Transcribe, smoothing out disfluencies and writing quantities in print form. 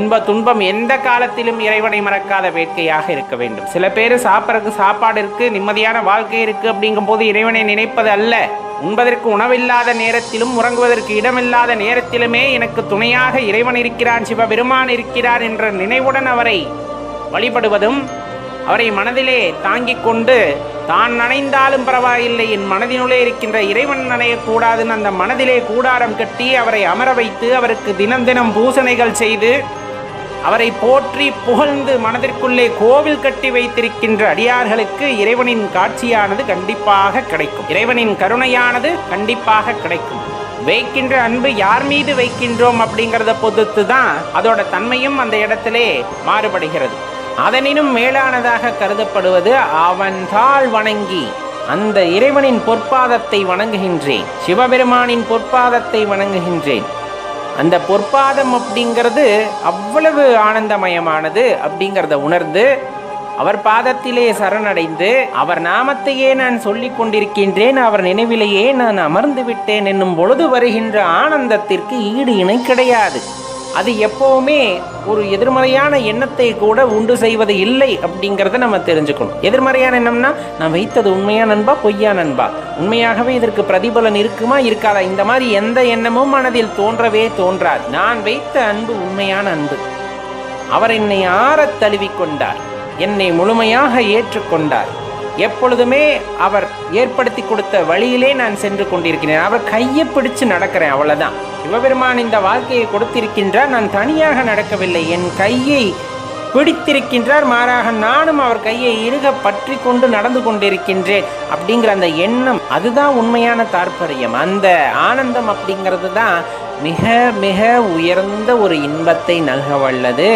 இன்ப துன்பம் எந்த காலத்திலும் இறைவனை மறக்காத வேட்கையாக இருக்க வேண்டும். சில பேர் சாப்பிட்றதுக்கு சாப்பாடு இருக்கு, நிம்மதியான வாழ்க்கை இருக்கு அப்படிங்கும் போது இறைவனை நினைப்பது அல்ல. உண்பதற்கு உணவில்லாத நேரத்திலும் உறங்குவதற்கு இடமில்லாத நேரத்திலுமே எனக்கு துணையாக இறைவன் இருக்கிறான், சிவபெருமான் இருக்கிறார் என்ற நினைவுடன் அவரை வழிபடுவதும், அவரை மனதிலே தாங்கிக் கொண்டு தான் நனைந்தாலும் பரவாயில்லை, என் மனதினுள்ளே இருக்கின்ற இறைவன் நனையக்கூடாதுன்னு அந்த மனதிலே கூடாரம் கட்டி அவரை அமர வைத்து அவருக்கு தினம் தினம் பூசணைகள் செய்து அவரை போற்றி புகழ்ந்து மனதிற்குள்ளே கோவில் கட்டி வைத்திருக்கின்ற அடியார்களுக்கு இறைவனின் காட்சியானது கண்டிப்பாக கிடைக்கும். இறைவனின் கருணையானது கண்டிப்பாக கிடைக்கும். வைக்கின்ற அன்பு யார் மீது வைக்கின்றோம் அப்படிங்கிறத பொறுத்து தான் அதோட தன்மையும் அந்த இடத்திலே மாறுபடுகிறது. அதனினும் மேலானதாக கருதப்படுவது அவன்தாள் வணங்கி அந்த இறைவனின் பொற்பாதத்தை வணங்குகின்றேன், சிவபெருமானின் பொற்பாதத்தை வணங்குகின்றேன். அந்த பொற்பாதம் அப்படிங்கிறது அவ்வளவு ஆனந்தமயமானது அப்படிங்கிறத உணர்ந்து அவர் பாதத்திலே சரணடைந்து அவர் நாமத்தையே நான் சொல்லிக் கொண்டிருக்கின்றேன், அவர் நினைவிலேயே நான் அமர்ந்து விட்டேன் என்னும் பொழுது வருகின்ற ஆனந்தத்திற்கு ஈடு இணை கிடையாது. அது எப்பவுமே ஒரு எதிர்மறையான எண்ணத்தை கூட உண்டு செய்வது இல்லை அப்படிங்கிறத நம்ம தெரிஞ்சுக்கணும். எதிர்மறையான எண்ணம்னா நான் வைத்தது உண்மையா நண்பா பொய்யா நண்பா, உண்மையாகவே இதற்கு பிரதிபலன் இருக்குமா இருக்காதா, இந்த மாதிரி எந்த எண்ணமும் மனதில் தோன்றவே தோன்றாது. நான் வைத்த அன்பு உண்மையான அன்பு. அவர் என்னை ஆறத் தழுவிக்கொண்டார், என்னை முழுமையாக ஏற்றுக்கொண்டார். எப்பொழுதுமே அவர் ஏற்படுத்தி கொடுத்த வழியிலே நான் சென்று கொண்டிருக்கிறேன். அவர் கையை பிடிச்சு நடக்கிறேன், அவ்வளவுதான். சிவபெருமான் இந்த வாழ்க்கையை கொடுத்திருக்கின்றார், நான் தனியாக நடக்கவில்லை, என் கையை பிடித்திருக்கின்றார், மாறாக நானும் அவர் கையை இறுக பற்றி கொண்டு நடந்து கொண்டிருக்கின்றேன் அப்படிங்கிற அந்த எண்ணம், அதுதான் உண்மையான தாற்பயம். அந்த ஆனந்தம் அப்படிங்கிறது தான் மிக மிக உயர்ந்த ஒரு இன்பத்தை நல்க வல்லது.